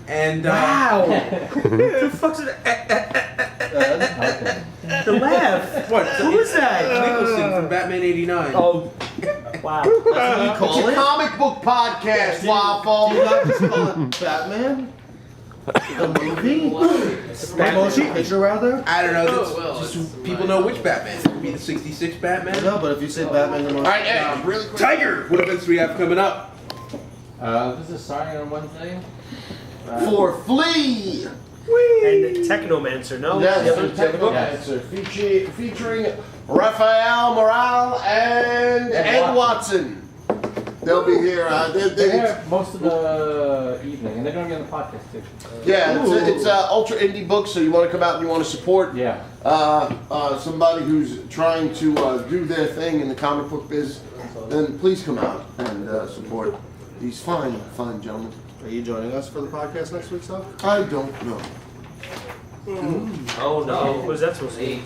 And wow! The fuck's it? The laugh. What? Who was that? Nicholson from Batman '89. Oh, wow! That's what you call It's a it. comic book podcast, Waffle. Do you not just call it Batman? The movie? Batman. Motion picture, rather? I don't know. Oh, well, just it's people know which Batman. It could be the '66 Batman. No, but if you say Batman, the motion. All right, Ed, really quick. Tiger. What events do we have coming up? This is starting on Wednesday. For Flea. And the Technomancer, no? Yes, The other Technomancer, featuring Raphael Morale and Ed Watson. They'll be here. They're here most of the evening, and they're going to be on the podcast too. Yeah, it's ultra indie book, so you want to come out and you want to support Yeah. somebody who's trying to do their thing in the comic book biz, then please come out and support these fine gentlemen. Are you joining us for the podcast next week, Stuff? I don't know. Oh no! What is that supposed to be?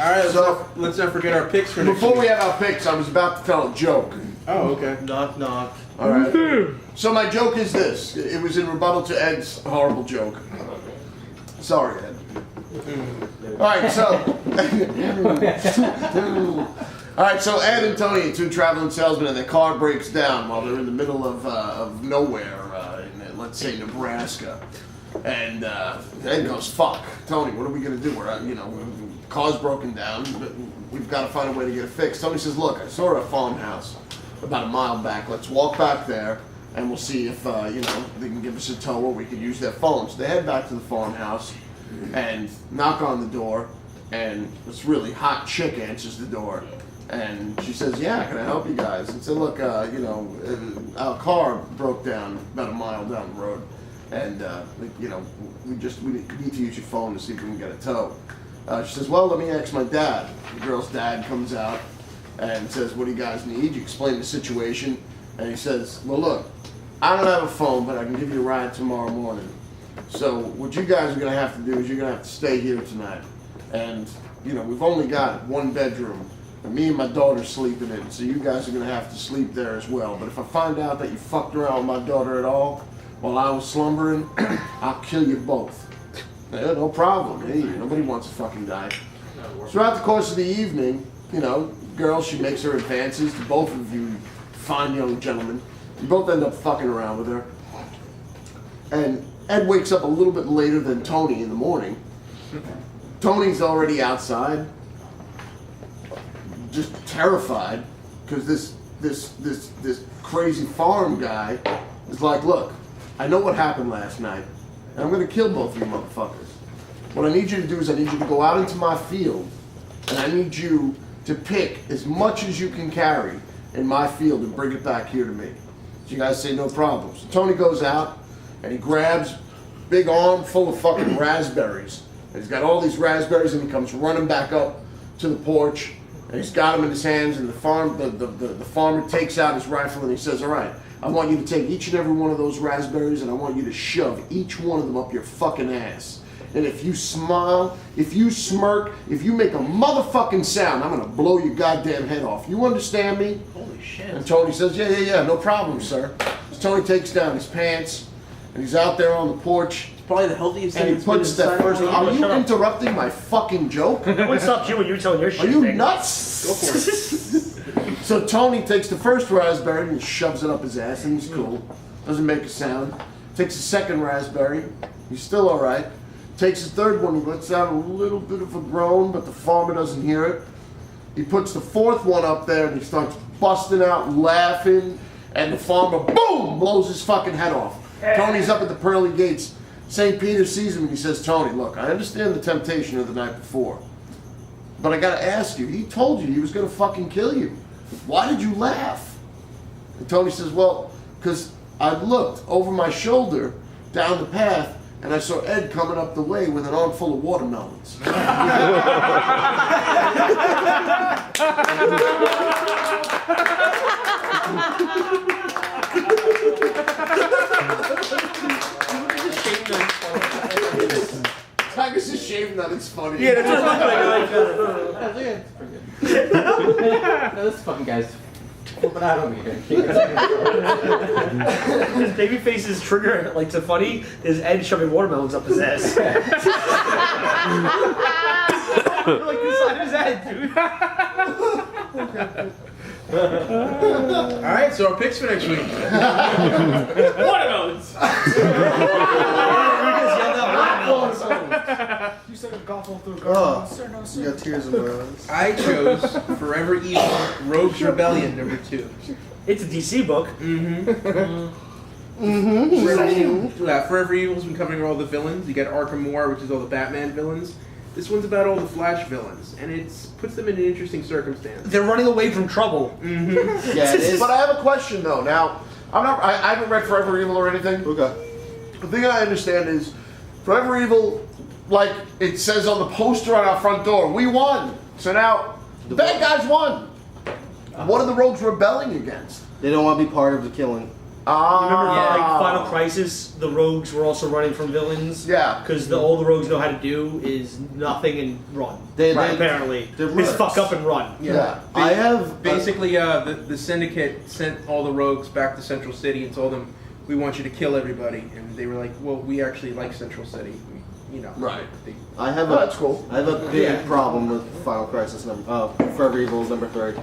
All right. So- Let's not forget our picks for next Before we week. have our picks, I was about to tell a joke. Oh, okay. Knock, knock. All right. So my joke is this. It was in rebuttal to Ed's horrible joke. Sorry, Ed. All right, so. All right, so Ed and Tony are two traveling salesmen, and their car breaks down while they're in the middle of nowhere, in, let's say, Nebraska. And Ed goes, "Fuck, Tony, what are we gonna do? We're, car's broken down. But we've got to find a way to get it fixed." Tony says, "Look, I saw a farmhouse about a mile back. Let's walk back there, and we'll see if they can give us a tow, or we can use their phones." They head back to the farmhouse and knock on the door, and this really hot chick answers the door. And she says, "Yeah, can I help you guys?" And said, "Look, our car broke down about a mile down the road, and we need to use your phone to see if we can get a tow." She says, "Well, let me ask my dad." The girl's dad comes out and says, "What do you guys need?" You explain the situation, and he says, "Well, look, I don't have a phone, but I can give you a ride tomorrow morning. So what you guys are gonna have to do is you're gonna have to stay here tonight, and we've only got one bedroom. And me and my daughter sleeping in it, so you guys are gonna have to sleep there as well. But if I find out that you fucked around with my daughter at all while I was slumbering, I'll kill you both." Yeah, no problem. Hey, nobody wants to fucking die. Throughout the course of the evening, girl, she makes her advances to both of you fine young gentlemen. You both end up fucking around with her. And Ed wakes up a little bit later than Tony in the morning. Tony's already outside, just terrified, because this crazy farm guy is like, "Look, I know what happened last night, and I'm gonna kill both of you motherfuckers. What I need you to do is I need you to go out into my field, and I need you to pick as much as you can carry in my field and bring it back here to me." So you guys say, "No problem." So Tony goes out, and he grabs a big arm full of fucking raspberries. And he's got all these raspberries, and he comes running back up to the porch, and he's got them in his hands, and the farmer takes out his rifle, and he says, "All right, I want you to take each and every one of those raspberries, and I want you to shove each one of them up your fucking ass. And if you smile, if you smirk, if you make a motherfucking sound, I'm gonna blow your goddamn head off. You understand me?" Holy shit! And Tony says, yeah, no problem, sir." So Tony takes down his pants, and he's out there on the porch, Probably the healthiest thing. and he that's been puts that inside first. of my Are life. you Shut up. interrupting my fucking joke? No one stopped you when you were telling your shit. Are you Nick. nuts? Go for it. So Tony takes the first raspberry and shoves it up his ass, and he's cool. Doesn't make a sound. Takes the second raspberry. He's still all right. Takes the third one. He lets out a little bit of a groan, but the farmer doesn't hear it. He puts the fourth one up there, and he starts busting out laughing, and the farmer, boom, blows his fucking head off. Tony's up at the pearly gates. St. Peter sees him, and he says, "Tony, look, I understand the temptation of the night before, but I gotta ask you, he told you he was gonna fucking kill you. Why did you laugh?" And Tony says, "Well, because I looked over my shoulder down the path, and I saw Ed coming up the way with an armful of watermelons." Tiger's ashamed that it's funny. Yeah, that's what I Yeah, it's pretty good. No, this fucking guy's Flipping out on me here. His babyface's trigger, like to funny, is Ed shoving watermelons up his ass. Like the side of his head, dude. Alright, so our picks for next week. Watermelons! You said a golf all through a Oh, garden. Sir, no, you sir. got tears in my eyes. I chose Forever Evil, Rogue's Rebellion, #2. It's a DC book. Forever Evil's been covering all the villains. You got Arkham War, which is all the Batman villains. This one's about all the Flash villains, and it puts them in an interesting circumstance. They're running away from trouble. Yeah, it is. But I have a question though. Now, I haven't read Forever Evil or anything. Okay. The thing I understand is, Forever Evil, like it says on the poster on our front door, we won. So now, the bad guys won. What are the rogues rebelling against? They don't want to be part of the killing. You remember Ah, like Final Crisis? The rogues were also running from villains. Yeah. Because all the rogues know how to do is nothing and run. They- apparently. they're Just mercs. fuck up and run. Yeah. I have Basically, the Syndicate sent all the rogues back to Central City and told them, we want you to kill everybody. And they were like, well, we actually like Central City. Right. I have Oh, a that's cool. I have a big problem with Final Crisis Forever Evil is #3.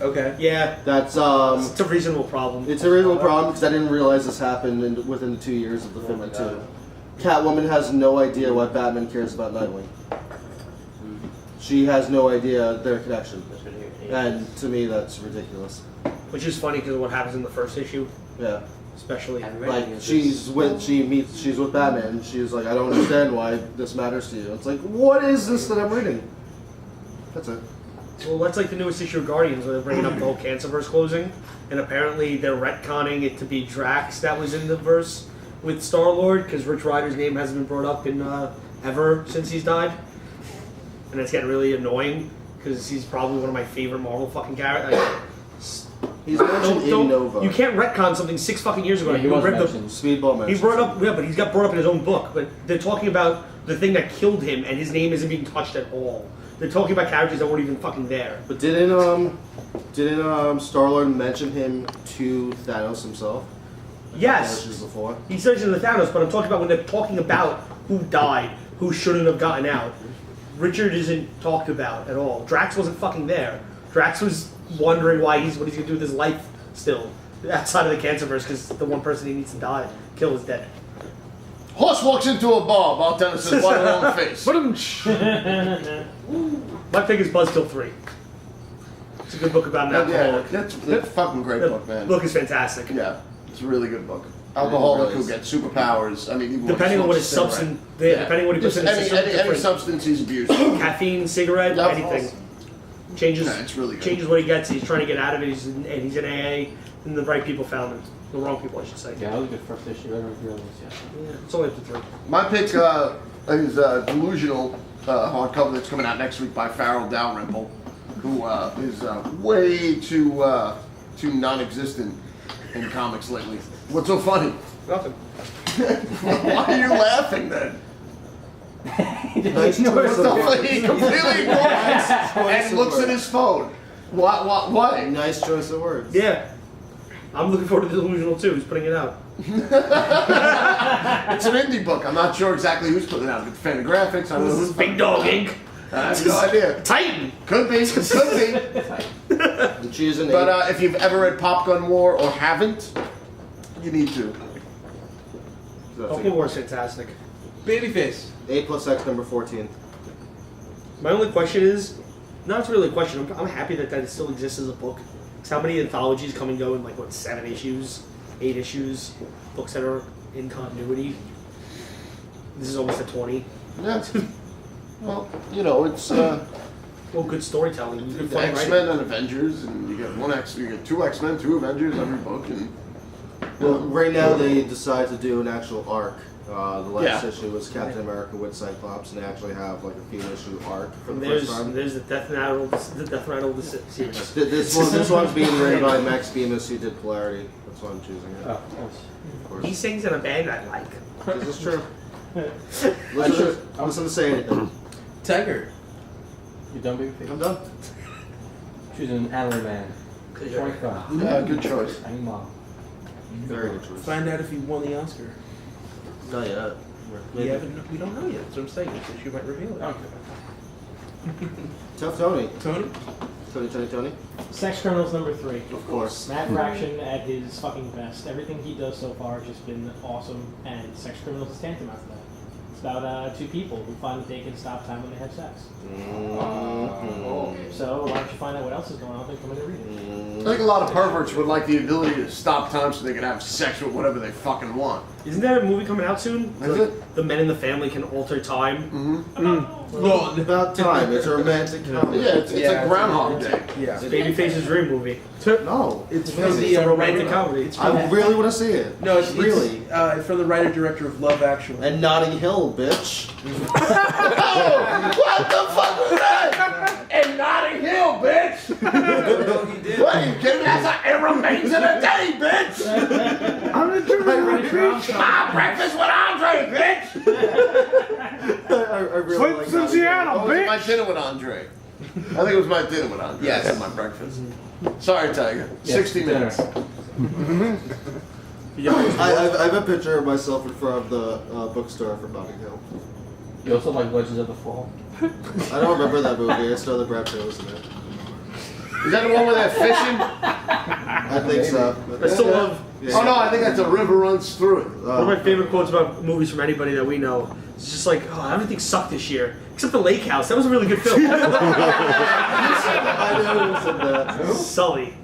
Okay. Yeah. That's It's a reasonable problem. It's a real problem because I didn't realize this happened within the 2 years of the film too. Catwoman has no idea why Batman cares about Nightwing. She has no idea their connection, and to me that's ridiculous. Which is funny because of what happens in the first issue, Yeah, especially. like she's with Batman. And she's like, I don't understand why this matters to you. It's like, what is this that I'm reading? That's it. Well, that's like the newest issue of Guardians where they're bringing up the whole Cancerverse closing, and apparently they're retconning it to be Drax that was in the verse with Star-Lord because Rich Rider's name hasn't been brought up in ever since he's died, and it's getting really annoying because he's probably one of my favorite Marvel fucking characters. He's mentioned in Nova. You can't retcon something 6 fucking years ago. Yeah, he You was read the- mentioned. Speedball He mentions brought it. up, yeah, but he's got brought up in his own book. But they're talking about the thing that killed him, and his name isn't being touched at all. They're talking about characters that weren't even fucking there. But didn't Star-Lord mention him to Thanos himself? Yes, Before. he says in the Thanos, but I'm talking about when they're talking about who died, who shouldn't have gotten out. Richard isn't talked about at all. Drax wasn't fucking there. Drax was wondering what he's gonna do with his life still outside of the Cancerverse because the one person he needs to die, kill is dead. Horse walks into a bar. Bartender says, "Water on the face." My pick is Buzzkill 3. It's a good book about an alcoholic. That's a fucking great The book, man. book is fantastic. Yeah, it's a really good book. Alcoholic really who is. gets superpowers. I mean, even when Depending he on what his smokes a substance, cigarette. depending on what he puts Just in his any, system, any different. substance he's abused. Caffeine, cigarette, Yep. anything. Changes. Yeah, it's really good. Changes what he gets. He's trying to get out of it. He's in AA, and the right people found him. The wrong people, I should say. Yeah, that was a good first issue. I don't know if you read this yet. Yeah, it's only up to 3. My pick is Delusional hardcover that's coming out next week by Farrell Dalrymple, who is way too non-existent in comics lately. What's so funny? Nothing. Why are you laughing then? Nice choice of words. He completely ignores and looks at his phone. Why? Nice choice of words. Yeah. I'm looking forward to Delusional too. Who's putting it out? It's an indie book. I'm not sure exactly who's putting it out. It's Fantagraphics. I don't know who's Big Dog Inc. I have no idea. Titan. Could be. Could be. I'm choosing But if you've ever read Popgun War or haven't, you need to. Pokemon War is fantastic. Babyface. 8 plus X #14. My only question is, no, it's really a question. I'm happy that it still exists as a book. Because how many anthologies come and go in 7 issues, 8 issues, books that are in continuity? This is almost at 20. Yeah. Well, it's Well, good storytelling. Good funny X-Men writing. and Avengers, and you get you get 2 X-Men, 2 Avengers every book, and Well, right now they decide to do an actual arc. The last Yeah. issue was Captain America with Cyclops, and they actually have a few issue arc for the There's first time. the Death Rattle of the series. This one's being written by Max Bemis, who did Polarity. That's why I'm choosing it. Oh, nice. Of course. He sings in a band I like. This is true. Listen to say anything. Tiger. You done, Babyface? I'm done. Choosing Antler Man. 25. Yeah, good choice. Hang on. Very good choice. Find out if he won the Oscar. Not yet. We don't know yet. That's what I'm saying. So she might reveal it. Okay. Tough Tony. Tony? Tony. Sex Criminals #3. Of course. Matt Fraction at his fucking best. Everything he does so far has just been awesome, and Sex Criminals is tantamount to that. It's about two people who find that they can stop time when they have sex. So why don't you find out what else is going on? Then come in and read it. I think a lot of perverts would like the ability to stop time so they can have sex with whatever they fucking want. Isn't that a movie coming out soon? Is it? The Men in the Family can alter time. Well, About time. It's a romantic comedy. Yeah, it's like Groundhog Day. yeah. It's Babyface's dream movie. No. It's It's from amazing. the It's a romantic writer- comedy. It's from, I really want to see it. no, it's really. It's from the writer-director of Love Actually. And Notting Hill, bitch. Oh, what the fuck was that? In Notting Hill, bitch! What are you kidding? That's like, it remains in a day, bitch! I'm gonna do My breakfast with Andre, bitch! I really like Notting Hill. Oh, it was my dinner with Andre. I think it was my dinner with Andre. Yes. I had my breakfast. Sorry, Tiger. Yes, 60 minutes. I have a picture of myself in front of the bookstore from Notting Hill. You also like Legends of the Fall? I don't remember that movie. I just know that Brad Pitt was in it. Is that the one where they're fishing? I think so. I still love. Yeah. Oh no, I think that's a river runs through it. One of my favorite quotes about movies from anybody that we know is just like, oh, everything sucked this year. Except The Lake House. That was a really good film. I know who said that. Sully.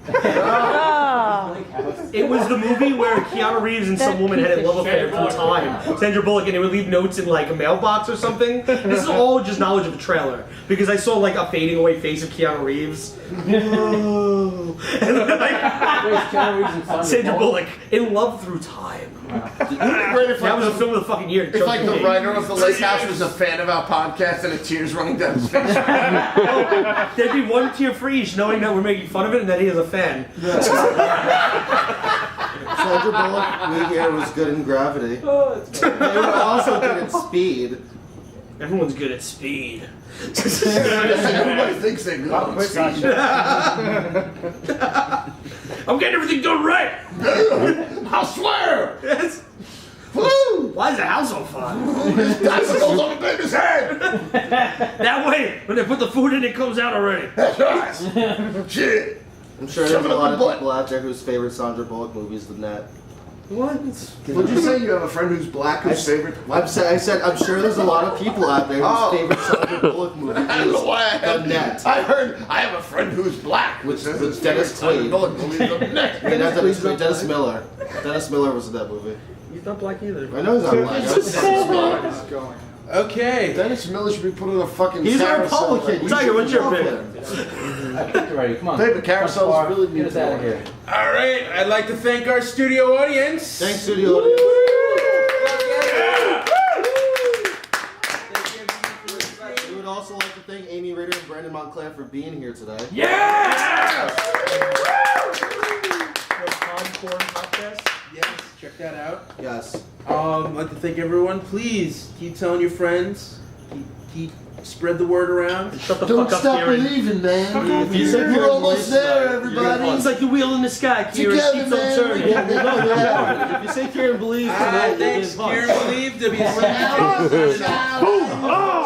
It was the movie where Keanu Reeves and some woman had a love affair full time. Sandra Bullock, and they would leave notes in like a mailbox or something. This is all just knowledge of the trailer because I saw like a fading away face of Keanu Reeves. Whoa. And then, Wait, Keanu Reeves and Sandra Bullock in Love Through Time. Wouldn't it be great if That like, was a film of the fucking year. if like the writer of The Lake House was a fan of our podcast and a tears running down his face? There'd be one tear for each, knowing that we're making fun of it and that he is a fan. Sandra Bullock, we hear, was good in Gravity. They were also good at Speed. Everyone's good at speed. Everybody thinks they're good on speed. I'm getting everything done right. I swear! Yes. Woo! Why is the house on fire? Icicles on the baby's head! That way, when they put the food in, it comes out already. That's right! Shit! I'm sure there's a lot of people out there whose favorite Sandra Bullock movie is The Net. What? Would you say you have a friend who's black whose favorite? I said I'm sure there's a lot of people out there whose favorite Sandra Bullock movie I don't know is why I The had Net. I heard I have a friend who's black, which says with Dennis Quaid. The Net. I mean, not Dennis Quaid, Dennis Miller. Dennis Miller was in that movie. He's not black either. I know he's not black. I was- Okay. Dennis Miller should be put on a fucking He's a carousel. Republican. Tiger, what's your pick? I picked already. Come on. Baby, carousels Bar, really get need us to out of work. here. All right. I'd like to thank our studio audience. Thanks, studio audience. We would also like to thank Amy Ritter and Brandon Montclair for being here today. Yeah! Popcorn podcast. Yes, check that out. Yes. I'd like to thank everyone. Please keep telling your friends. Keep spread the word around. Shut the Don't fuck up, stop Kieran. believing, man. If you said We're you're almost there, everybody. It's like the wheel in the sky, Kieran. Together, Keeps on man. turning. We can make it happen. If you say Kieran believes tonight, you'll Thanks, get punched. Kieran Believe, WCBJ. Out, out, out.